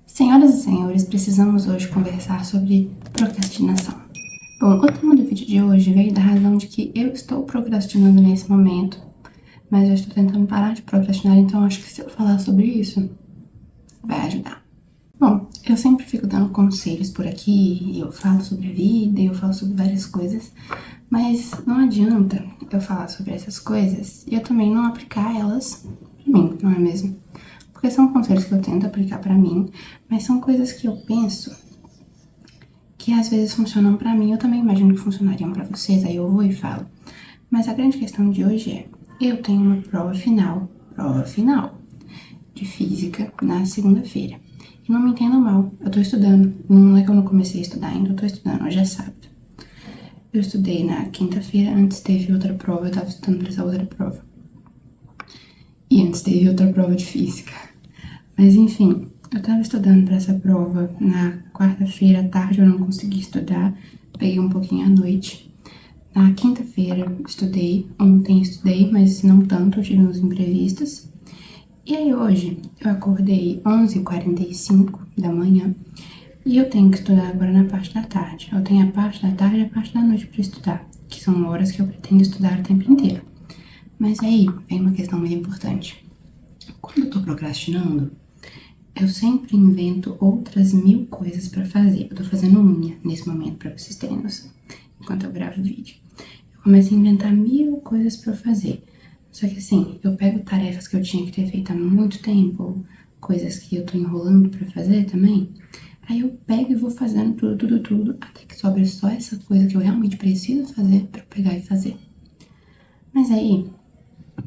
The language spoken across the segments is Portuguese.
Senhoras e senhores, precisamos hoje conversar sobre procrastinação. Bom, o tema do vídeo de hoje veio da razão de que eu estou procrastinando nesse momento, mas eu estou tentando parar de procrastinar, então acho que se eu falar sobre isso, vai ajudar. Bom, eu sempre fico dando conselhos por aqui, e eu falo sobre a vida, e eu falo sobre várias coisas, mas não adianta eu falar sobre essas coisas e eu também não aplicar elas pra mim, não é mesmo? Porque são conselhos que eu tento aplicar pra mim, mas são coisas que eu penso que às vezes funcionam pra mim, eu também imagino que funcionariam pra vocês, aí eu vou e falo. Mas a grande questão de hoje é, eu tenho uma prova final de física na segunda-feira. E não me entendam mal, eu tô estudando, não é que eu não comecei a estudar ainda, eu tô estudando, hoje é sábado. Eu estudei na quinta-feira, antes teve outra prova, eu tava estudando pra essa outra prova. E antes teve outra prova de física. Mas enfim, eu tava estudando pra essa prova na quarta-feira à tarde, eu não consegui estudar, peguei um pouquinho à noite. Na quinta-feira estudei, ontem estudei, mas não tanto, eu tive uns imprevistos. E aí hoje eu acordei 11h45 da manhã e eu tenho que estudar agora na parte da tarde. Eu tenho a parte da tarde e a parte da noite pra estudar, que são horas que eu pretendo estudar o tempo inteiro. Mas aí vem uma questão muito importante. Quando eu tô procrastinando, eu sempre invento outras 1000 coisas pra fazer. Eu tô fazendo unha nesse momento, pra vocês terem noção, enquanto eu gravo o vídeo. Eu começo a inventar 1000 coisas pra fazer. Só que assim, eu pego tarefas que eu tinha que ter feito há muito tempo, coisas que eu tô enrolando pra fazer também. Aí eu pego e vou fazendo tudo, até que sobra só essa coisa que eu realmente preciso fazer pra eu pegar e fazer. Mas aí,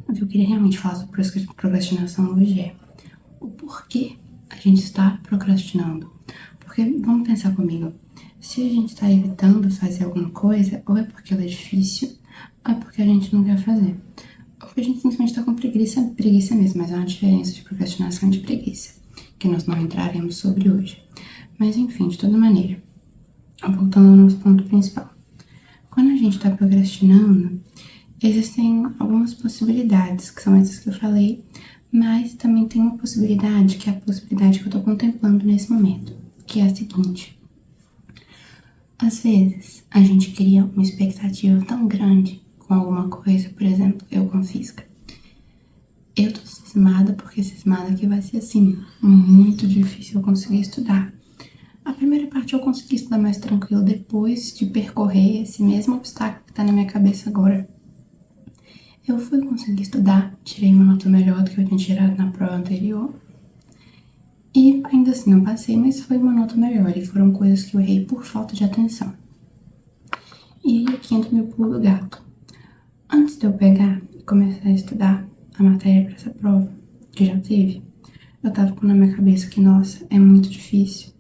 o que eu queria realmente falar sobre procrastinação hoje é o porquê a gente está procrastinando. Porque, vamos pensar comigo, se a gente tá evitando fazer alguma coisa, ou é porque ela é difícil, ou é porque a gente não quer fazer. Ou porque a gente simplesmente tá com preguiça mesmo, mas há uma diferença de procrastinação e de preguiça, que nós não entraremos sobre hoje. Mas enfim, de toda maneira, voltando ao nosso ponto principal. Quando a gente tá procrastinando, existem algumas possibilidades, que são essas que eu falei, mas também tem uma possibilidade, que é a possibilidade que eu tô contemplando nesse momento, que é a seguinte. Às vezes, a gente cria uma expectativa tão grande com alguma coisa, por exemplo, eu com física. Eu tô cismada porque cismada que vai ser, assim, muito difícil eu conseguir estudar. A primeira parte eu consegui estudar mais tranquilo depois de percorrer esse mesmo obstáculo que tá na minha cabeça agora. Eu fui conseguir estudar, tirei uma nota melhor do que eu tinha tirado na prova anterior. E ainda assim não passei, mas foi uma nota melhor. E foram coisas que eu errei por falta de atenção. E aí aqui entra o meu pulo do gato. Antes de eu pegar e começar a estudar a matéria para essa prova, que já teve, eu tava com na minha cabeça que, nossa, é muito difícil.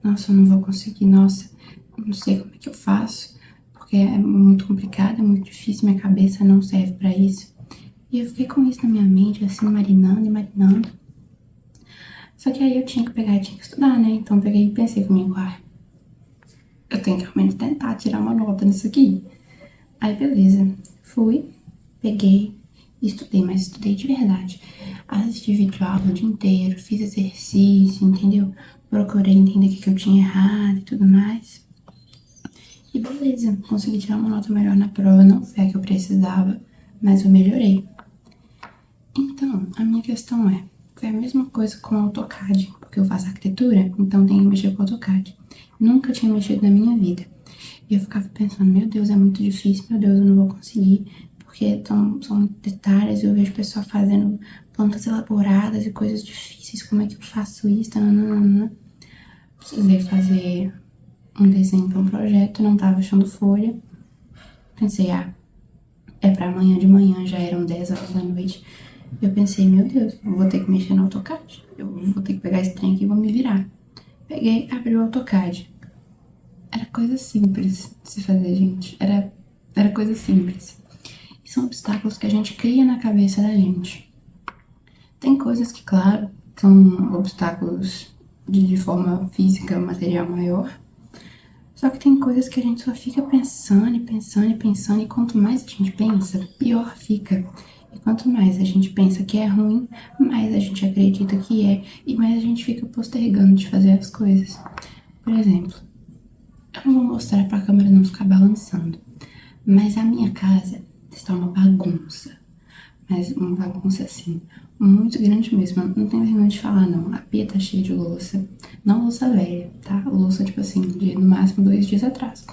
Nossa, eu não vou conseguir, nossa, eu não sei como é que eu faço. Porque é muito complicado, é muito difícil, minha cabeça não serve pra isso. E eu fiquei com isso na minha mente, assim, marinando e marinando. Só que aí eu tinha que pegar e tinha que estudar, né? Então eu peguei e pensei comigo, eu tenho que realmente tentar tirar uma nota nisso aqui. Aí beleza, fui, peguei, estudei, mas estudei de verdade. Assisti videoaula o dia inteiro, fiz exercício, entendeu? Procurei entender o que eu tinha errado e tudo mais. E beleza, consegui tirar uma nota melhor na prova, não foi a que eu precisava, mas eu melhorei. Então, a minha questão foi a mesma coisa com o AutoCAD, porque eu faço arquitetura, então tenho que mexer com o AutoCAD. Nunca tinha mexido na minha vida. E eu ficava pensando, meu Deus, é muito difícil, meu Deus, eu não vou conseguir, porque são detalhes, eu vejo pessoas fazendo plantas elaboradas e coisas difíceis, como é que eu faço isso, nananana. Precisei fazer um desenho para um projeto, não tava achando folha. Pensei, é pra amanhã de manhã, já eram 10 horas da noite. Eu pensei, meu Deus, eu vou ter que mexer no AutoCAD. Eu vou ter que pegar esse trem aqui e vou me virar. Peguei, abri o AutoCAD. Era coisa simples de se fazer, gente. Era coisa simples. E são obstáculos que a gente cria na cabeça da gente. Tem coisas que, claro, são obstáculos de forma física, material maior. Só que tem coisas que a gente só fica pensando e quanto mais a gente pensa, pior fica. E quanto mais a gente pensa que é ruim, mais a gente acredita que é, e mais a gente fica postergando de fazer as coisas. Por exemplo, eu não vou mostrar pra câmera não ficar balançando, mas a minha casa está uma bagunça. Mas uma bagunça assim, muito grande mesmo. Eu não tenho vergonha de falar, não. A pia tá cheia de louça. Não louça velha, tá? Louça, tipo assim, de no máximo 2 dias atrás.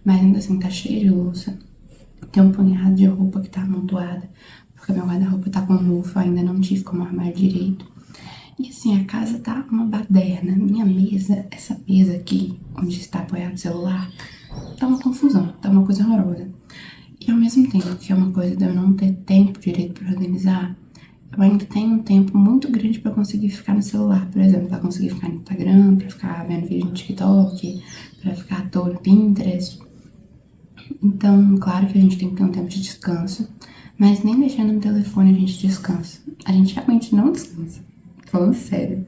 Mas ainda assim, tá cheia de louça. Tem um punhado de roupa que tá amontoada. Porque meu guarda-roupa tá com mofo, ainda não tive como armar direito. E assim, a casa tá uma baderna. Minha mesa, essa mesa aqui, onde está apoiado o celular, tá uma confusão, tá uma coisa horrorosa. E ao mesmo tempo que é uma coisa de eu não ter tempo direito pra organizar, eu ainda tenho um tempo muito grande pra conseguir ficar no celular, por exemplo, pra conseguir ficar no Instagram, pra ficar vendo vídeo no TikTok, pra ficar à toa no Pinterest. Então, claro que a gente tem que ter um tempo de descanso, mas nem mexendo no telefone a gente descansa. A gente realmente não descansa. Falando sério.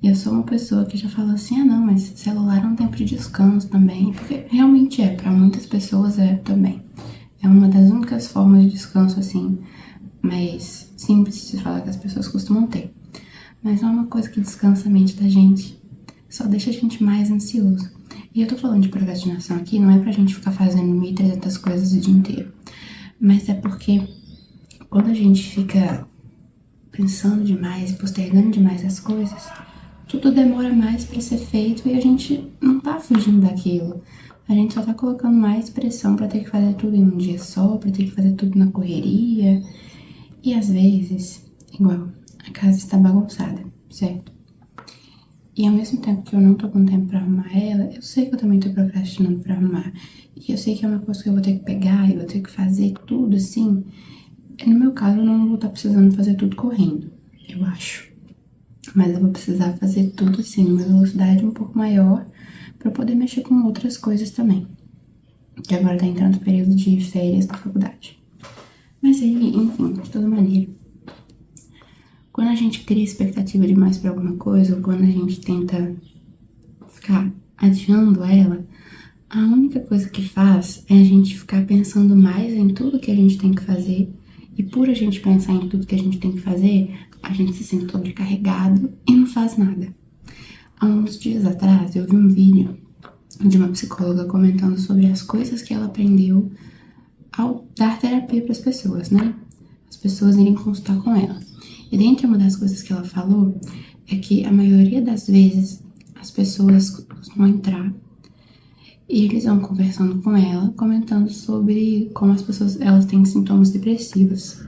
E eu sou uma pessoa que já falou assim, ah não, mas celular é um tempo de descanso também, porque realmente é, pra muitas pessoas é também. É uma das únicas formas de descanso, assim, mais simples de se falar que as pessoas costumam ter. Mas não é uma coisa que descansa a mente da gente, só deixa a gente mais ansioso. E eu tô falando de procrastinação aqui, não é pra gente ficar fazendo 1.300 coisas o dia inteiro, mas é porque quando a gente fica pensando demais e postergando demais as coisas, tudo demora mais pra ser feito e a gente não tá fugindo daquilo. A gente só tá colocando mais pressão pra ter que fazer tudo em um dia só, pra ter que fazer tudo na correria. E às vezes, igual, a casa está bagunçada, certo? E ao mesmo tempo que eu não tô com tempo pra arrumar ela, eu sei que eu também tô procrastinando pra arrumar. E eu sei que é uma coisa que eu vou ter que pegar e vou ter que fazer tudo assim. E no meu caso, eu não vou estar precisando fazer tudo correndo, eu acho. Mas eu vou precisar fazer tudo assim, numa velocidade um pouco maior, pra poder mexer com outras coisas também. Que agora tá entrando o período de férias da faculdade. Mas aí, enfim, de toda maneira, quando a gente cria expectativa demais pra alguma coisa, ou quando a gente tenta ficar adiando ela, a única coisa que faz é a gente ficar pensando mais em tudo que a gente tem que fazer. E por a gente pensar em tudo que a gente tem que fazer, a gente se sente sobrecarregado e não faz nada. Há uns dias atrás, eu vi um vídeo de uma psicóloga comentando sobre as coisas que ela aprendeu ao dar terapia para as pessoas, né? As pessoas irem consultar com ela. E dentre uma das coisas que ela falou é que a maioria das vezes as pessoas costumam entrar e eles vão conversando com ela, comentando sobre como as pessoas elas têm sintomas depressivos.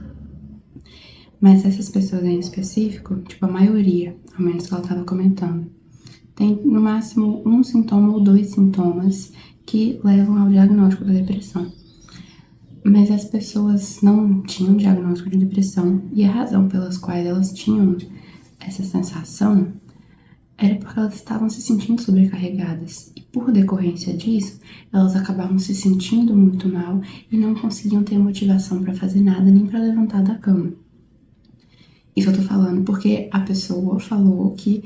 Mas essas pessoas em específico, tipo a maioria, ao menos que ela estava comentando, tem no máximo um sintoma ou 2 sintomas que levam ao diagnóstico da depressão. Mas as pessoas não tinham diagnóstico de depressão e a razão pelas quais elas tinham essa sensação era porque elas estavam se sentindo sobrecarregadas e por decorrência disso, elas acabavam se sentindo muito mal e não conseguiam ter motivação para fazer nada nem para levantar da cama. Isso eu tô falando porque a pessoa falou que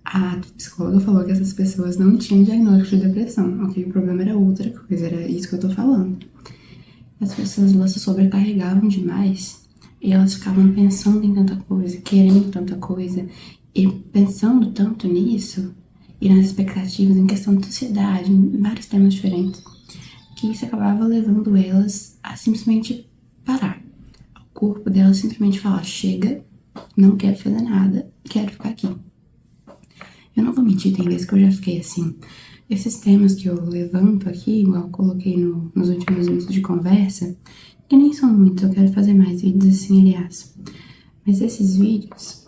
a psicóloga falou que essas pessoas não tinham diagnóstico de depressão, ok? O problema era outra coisa, era isso que eu tô falando. As pessoas elas se sobrecarregavam demais e elas ficavam pensando em tanta coisa, querendo tanta coisa e pensando tanto nisso e nas expectativas em questão de sociedade, em vários temas diferentes, que isso acabava levando elas a simplesmente parar. O corpo delas simplesmente falar, chega, não quero fazer nada, quero ficar aqui. Eu não vou mentir, tem vezes que eu já fiquei assim. Esses temas que eu levanto aqui, igual eu coloquei nos últimos vídeos de conversa, que nem são muitos, eu quero fazer mais vídeos assim, aliás. Mas esses vídeos,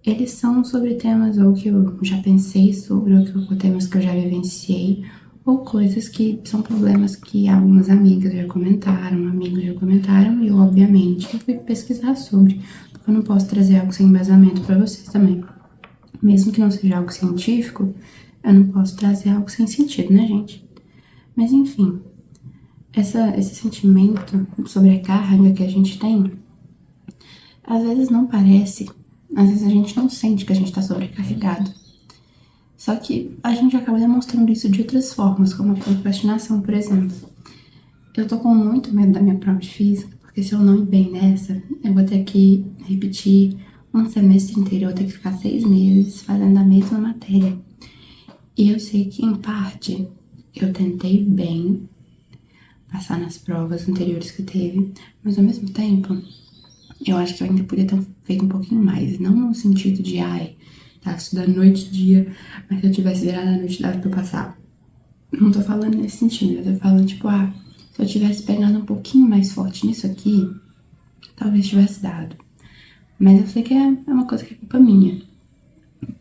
eles são sobre temas ou que eu já pensei sobre, ou temas que eu já vivenciei, ou coisas que são problemas que algumas amigas já comentaram, amigos já comentaram, e eu, obviamente, fui pesquisar sobre, porque eu não posso trazer algo sem embasamento pra vocês também. Mesmo que não seja algo científico, eu não posso trazer algo sem sentido, né, gente? Mas enfim, esse sentimento sobre a carga que a gente tem, às vezes não parece, às vezes a gente não sente que a gente tá sobrecarregado. Só que a gente acaba demonstrando isso de outras formas, como a procrastinação, por exemplo. Eu tô com muito medo da minha prova de física, porque Porque se eu não ir bem nessa, eu vou ter que repetir um semestre inteiro, eu vou ter que ficar 6 meses fazendo a mesma matéria. E eu sei que, em parte, eu tentei bem passar nas provas anteriores que teve, mas ao mesmo tempo, eu acho que eu ainda podia ter feito um pouquinho mais. Não no sentido de, ai, tava estudando noite e dia, mas se eu tivesse virado a noite, dava pra eu passar. Não tô falando nesse sentido, eu tô falando, tipo, se eu tivesse pegado um pouquinho mais forte nisso aqui, talvez tivesse dado. Mas eu sei que é uma coisa que é culpa minha.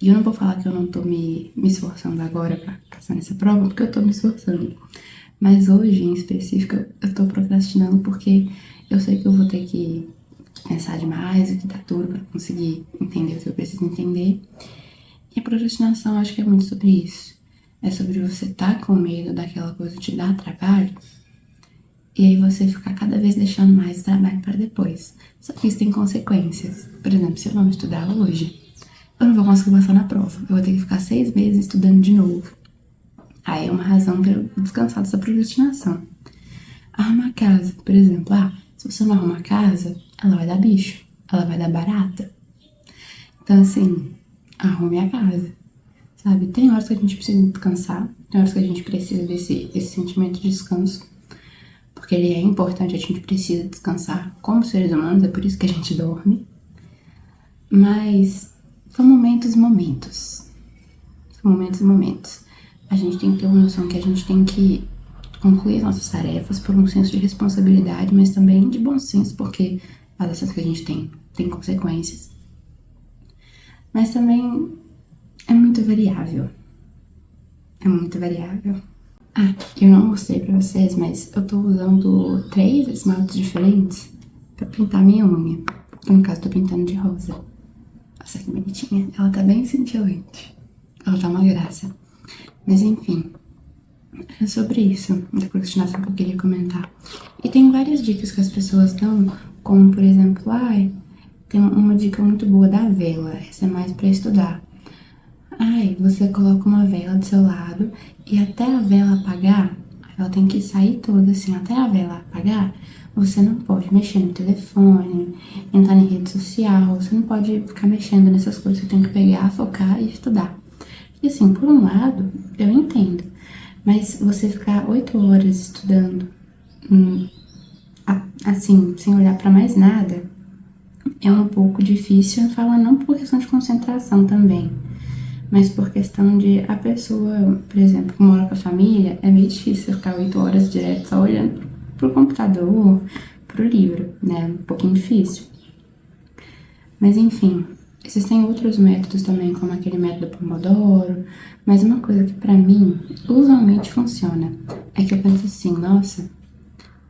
E eu não vou falar que eu não tô me esforçando agora pra passar nessa prova, porque eu tô me esforçando. Mas hoje, em específico, eu tô procrastinando porque eu sei que eu vou ter que pensar demais, o que tá duro pra conseguir entender o que eu preciso entender. E a procrastinação, eu acho que é muito sobre isso. É sobre você tá com medo daquela coisa te dar trabalho, e aí você ficar cada vez deixando mais trabalho pra depois. Só que isso tem consequências. Por exemplo, se eu não estudar hoje, eu não vou conseguir passar na prova. Eu vou ter que ficar 6 meses estudando de novo. Aí é uma razão pra eu descansar dessa procrastinação. Arrumar a casa, por exemplo. Se você não arrumar a casa, ela vai dar bicho. Ela vai dar barata. Então, assim, arrume a casa, sabe? Tem horas que a gente precisa descansar. Tem horas que a gente precisa desse sentimento de descanso. Porque ele é importante, a gente precisa descansar como seres humanos. É por isso que a gente dorme. Mas são momentos e momentos. São momentos e momentos. A gente tem que ter uma noção que a gente tem que concluir as nossas tarefas por um senso de responsabilidade, mas também de bom senso, porque as ações que a gente tem consequências. Mas também é muito variável. É muito variável. Eu não mostrei pra vocês, mas eu tô usando 3 esmaltes diferentes pra pintar minha unha. No caso, tô pintando de rosa. Nossa, que bonitinha. Ela tá bem cintilante. Ela tá uma graça. Mas enfim, é sobre isso, da procrastinação que eu queria comentar. E tem várias dicas que as pessoas dão, como por exemplo, tem uma dica muito boa da vela, essa é mais pra estudar. Você coloca uma vela do seu lado e até a vela apagar, ela tem que sair toda assim, até a vela apagar, você não pode mexer no telefone, entrar em rede social, você não pode ficar mexendo nessas coisas, você tem que pegar, focar e estudar. E assim, por um lado, eu entendo, mas você ficar 8 horas estudando, assim, sem olhar pra mais nada, é um pouco difícil, fala não por questão de concentração também, mas por questão de a pessoa, por exemplo, que mora com a família, é meio difícil ficar 8 horas direto só olhando pro computador, pro livro, né? Um pouquinho difícil. Mas enfim, existem outros métodos também, como aquele método Pomodoro, mas uma coisa que pra mim usualmente funciona é que eu penso assim, nossa,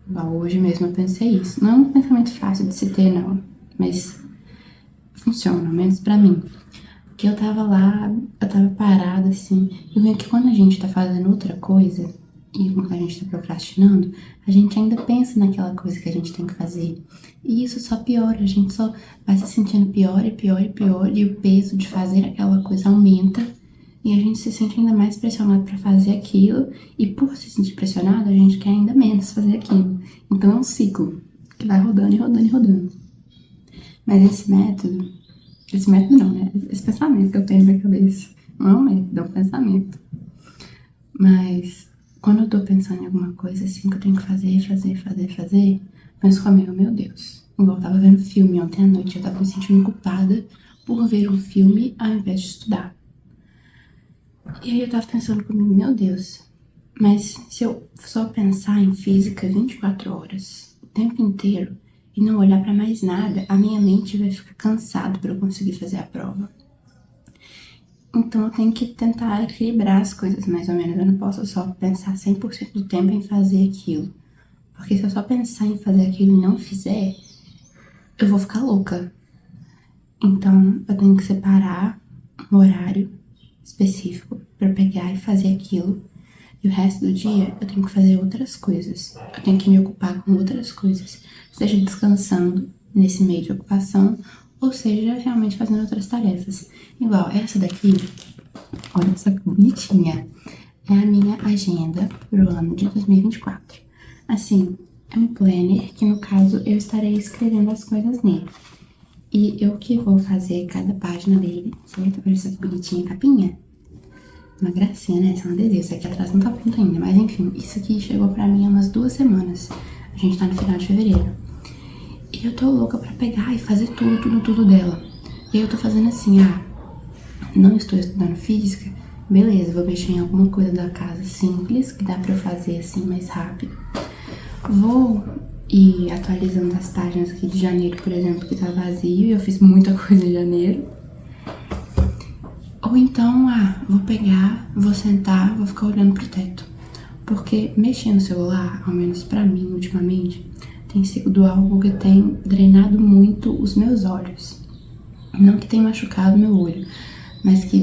igual hoje mesmo eu pensei isso. Não é um pensamento fácil de se ter, não, mas funciona, ao menos pra mim. Que eu tava lá, eu tava parada assim, e vejo que quando a gente tá fazendo outra coisa, e quando a gente tá procrastinando, a gente ainda pensa naquela coisa que a gente tem que fazer. E isso só piora, a gente só vai se sentindo pior e pior e pior, e o peso de fazer aquela coisa aumenta, e a gente se sente ainda mais pressionado pra fazer aquilo, e por se sentir pressionado, a gente quer ainda menos fazer aquilo. Então é um ciclo que vai rodando e rodando e rodando. Mas esse método não, né? Esse pensamento que eu tenho na minha cabeça. Não é um método, é um pensamento. Mas quando eu tô pensando em alguma coisa assim que eu tenho que fazer, penso comigo, meu Deus. Igual eu tava vendo filme ontem à noite, eu tava me sentindo culpada por ver um filme ao invés de estudar. E aí eu tava pensando comigo, meu Deus, mas se eu só pensar em física 24 horas, o tempo inteiro, e não olhar pra mais nada, a minha mente vai ficar cansada pra eu conseguir fazer a prova. Então eu tenho que tentar equilibrar as coisas mais ou menos. Eu não posso só pensar 100% do tempo em fazer aquilo. Porque se eu só pensar em fazer aquilo e não fizer, eu vou ficar louca. Então eu tenho que separar um horário específico pra pegar e fazer aquilo. E o resto do dia eu tenho que fazer outras coisas. Eu tenho que me ocupar com outras coisas. Seja descansando nesse meio de ocupação, ou seja, realmente fazendo outras tarefas. Igual essa daqui, olha essa que bonitinha. É a minha agenda pro ano de 2024. Assim, é um planner que, no caso, eu estarei escrevendo as coisas nele. E eu que vou fazer cada página dele, certo? Olha só que bonitinha a capinha. Uma gracinha, né? Esse é um adesivo. Esse aqui atrás não tá pronto ainda, mas enfim. Isso aqui chegou pra mim há umas 2 semanas. A gente tá no final de fevereiro. E eu tô louca pra pegar e fazer tudo dela. E aí eu tô fazendo assim, não estou estudando física, beleza, vou mexer em alguma coisa da casa simples, que dá pra eu fazer assim mais rápido. Vou ir atualizando as páginas aqui de janeiro, por exemplo, que tá vazio, e eu fiz muita coisa em janeiro. Ou então, vou pegar, vou sentar, vou ficar olhando pro teto. Porque mexer no celular, ao menos pra mim, ultimamente, tem sido algo que tem drenado muito os meus olhos. Não que tenha machucado meu olho, mas que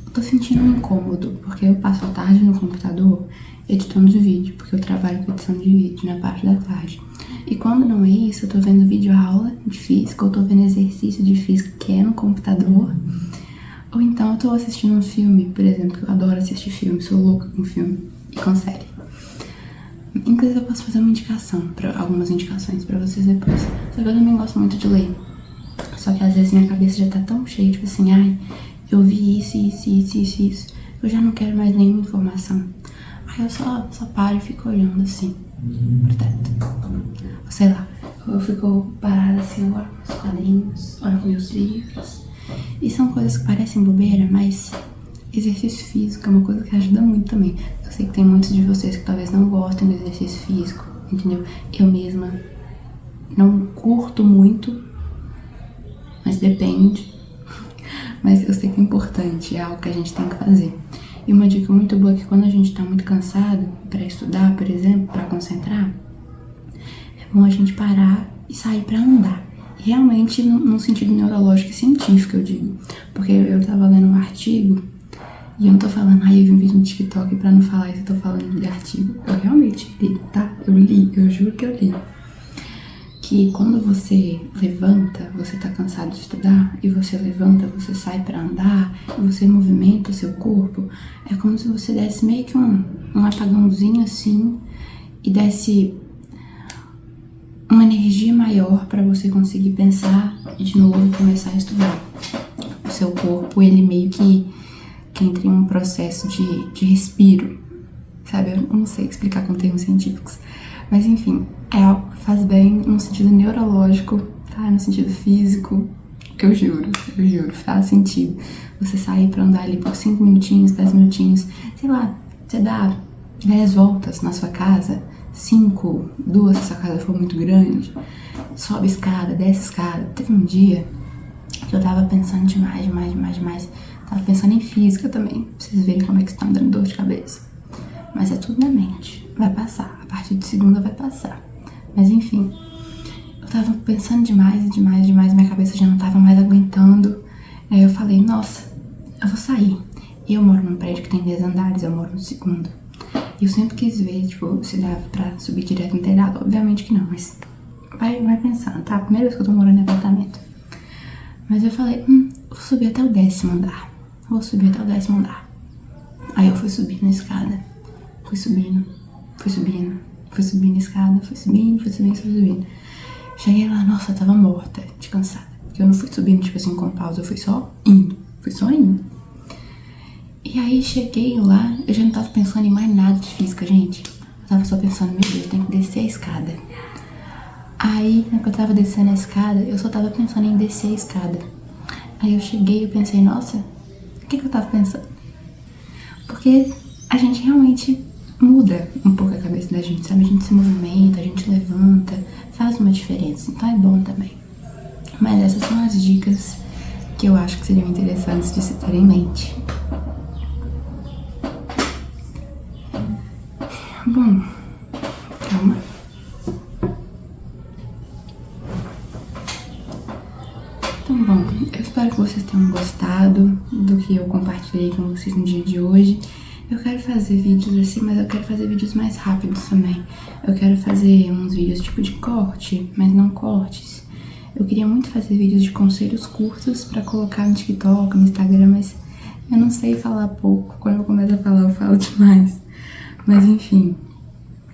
eu tô sentindo um incômodo, porque eu passo a tarde no computador editando vídeo, porque eu trabalho com edição de vídeo na parte da tarde. E quando não é isso, eu tô vendo vídeo aula de física, ou tô vendo exercício de física que é no computador, ou então eu tô assistindo um filme, por exemplo, eu adoro assistir filme, sou louca com filme e com série. Inclusive eu posso fazer uma indicação, algumas indicações pra vocês depois. Só que eu também gosto muito de ler. Só que às vezes minha cabeça já tá tão cheia, tipo assim, eu vi isso. Eu já não quero mais nenhuma informação. Aí eu só paro e fico olhando assim, pro teto. Ou sei lá, eu fico parada assim, olho com meus quadrinhos, olho com meus livros. E são coisas que parecem bobeira, mas exercício físico é uma coisa que ajuda muito também. Eu sei que tem muitos de vocês que talvez não gostem do exercício físico, entendeu? Eu mesma não curto muito, mas depende. Mas eu sei que é importante, é algo que a gente tem que fazer. E uma dica muito boa é que quando a gente tá muito cansado pra estudar, por exemplo, pra concentrar, é bom a gente parar e sair pra andar. Realmente no sentido neurológico e científico, eu digo. Porque eu tava lendo um artigo, e eu não tô falando, eu vi um vídeo no TikTok pra não falar isso, eu tô falando de artigo. Eu realmente li, tá? Eu li, eu juro que eu li. Que quando você levanta, você tá cansado de estudar, e você levanta, você sai pra andar, e você movimenta o seu corpo, é como se você desse meio que um apagãozinho assim, e desse uma energia maior pra você conseguir pensar de novo e começar a estudar. O seu corpo, ele meio que entra em um processo de respiro, sabe? Eu não sei explicar com termos científicos. Mas enfim, é algo que faz bem no sentido neurológico, tá? No sentido físico, eu juro, faz sentido. Você sair pra andar ali por 5 minutinhos, 10 minutinhos, sei lá, você dá 10 voltas na sua casa, 5, 2 se a sua casa for muito grande, sobe escada, desce escada. Teve um dia que eu tava pensando demais, tava pensando em física também, pra vocês verem como é que está me dando dor de cabeça. Mas é tudo na mente, vai passar, a partir de segunda vai passar. Mas enfim, eu tava pensando demais, minha cabeça já não tava mais aguentando. Aí eu falei, nossa, eu vou sair. E eu moro num prédio que tem 10 andares, eu moro no segundo. E eu sempre quis ver, tipo, se dava pra subir direto no telhado. Obviamente que não, mas vai pensando, tá? Primeira vez que eu tô morando em apartamento. Mas eu falei, vou subir até o 10º andar. Aí eu fui subindo a escada. Fui subindo a escada, fui subindo. Cheguei lá, nossa, eu tava morta, de cansada. Porque eu não fui subindo, tipo assim, com pausa, eu fui só indo. E aí cheguei lá, eu já não tava pensando em mais nada de física, gente. Eu tava só pensando, meu Deus, eu tenho que descer a escada. Aí, quando eu tava descendo a escada, eu só tava pensando em descer a escada. Aí eu cheguei e pensei, nossa, o que eu tava pensando? Porque a gente realmente muda um pouco a cabeça da gente, sabe? A gente se movimenta, a gente levanta, faz uma diferença, então é bom também. Mas essas são as dicas que eu acho que seriam interessantes de se ter em mente. Bom, calma. Então, bom, eu espero que vocês tenham gostado do que eu compartilhei com vocês no dia de hoje. Eu quero fazer vídeos assim, mas eu quero fazer vídeos mais rápidos também. Eu quero fazer uns vídeos tipo de corte, mas não cortes. Eu queria muito fazer vídeos de conselhos curtos pra colocar no TikTok, no Instagram, mas eu não sei falar pouco. Quando eu começo a falar, eu falo demais. Mas enfim,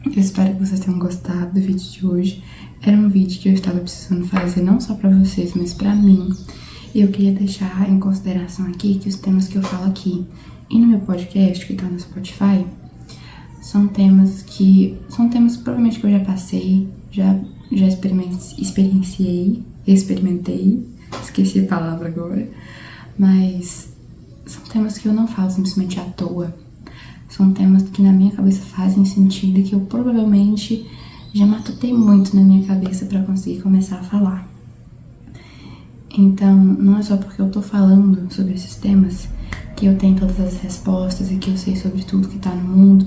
Eu espero que vocês tenham gostado do vídeo de hoje. Era um vídeo que eu estava precisando fazer não só pra vocês, mas pra mim. E eu queria deixar em consideração aqui que os temas que eu falo aqui e no meu podcast, que tá no Spotify, são temas provavelmente que eu já passei, já experimentei, esqueci a palavra agora, mas são temas que eu não falo simplesmente à toa. São temas que na minha cabeça fazem sentido e que eu provavelmente já matutei muito na minha cabeça pra conseguir começar a falar. Então, não é só porque eu tô falando sobre esses temas que eu tenho todas as respostas e que eu sei sobre tudo que tá no mundo,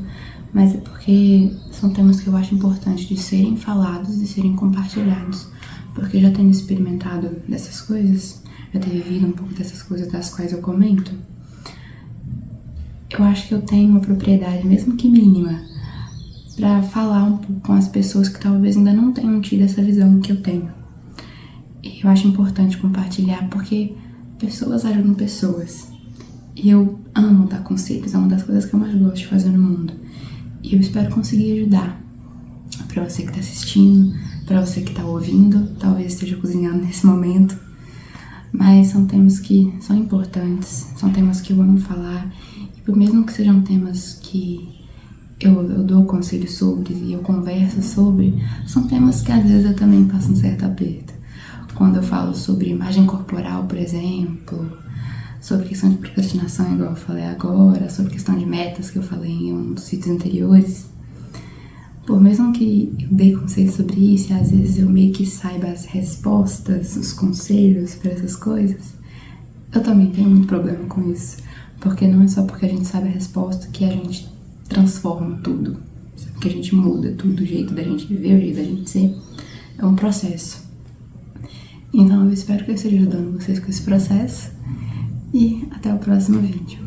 mas é porque são temas que eu acho importante de serem falados e serem compartilhados. Porque já tendo experimentado dessas coisas, já ter vivido um pouco dessas coisas das quais eu comento, eu acho que eu tenho uma propriedade, mesmo que mínima, pra falar um pouco com as pessoas que talvez ainda não tenham tido essa visão que eu tenho. E eu acho importante compartilhar porque pessoas ajudam pessoas. E eu amo dar conselhos, é uma das coisas que eu mais gosto de fazer no mundo. E eu espero conseguir ajudar. Pra você que tá assistindo, pra você que tá ouvindo, talvez esteja cozinhando nesse momento. Mas são temas que são importantes, são temas que eu amo falar. E por mesmo que sejam temas que eu dou conselhos sobre e eu converso sobre, são temas que às vezes eu também passo um certo aperto. Quando eu falo sobre imagem corporal, por exemplo, sobre questão de procrastinação, igual eu falei agora, sobre questão de metas que eu falei em um dos vídeos anteriores, por mesmo que eu dê conselhos sobre isso e às vezes eu meio que saiba as respostas, os conselhos para essas coisas, eu também tenho muito problema com isso. Porque não é só porque a gente sabe a resposta que a gente transforma tudo, que a gente muda tudo, o jeito da gente viver, o jeito da gente ser. É um processo. Então eu espero que eu esteja ajudando vocês com esse processo e até o próximo vídeo.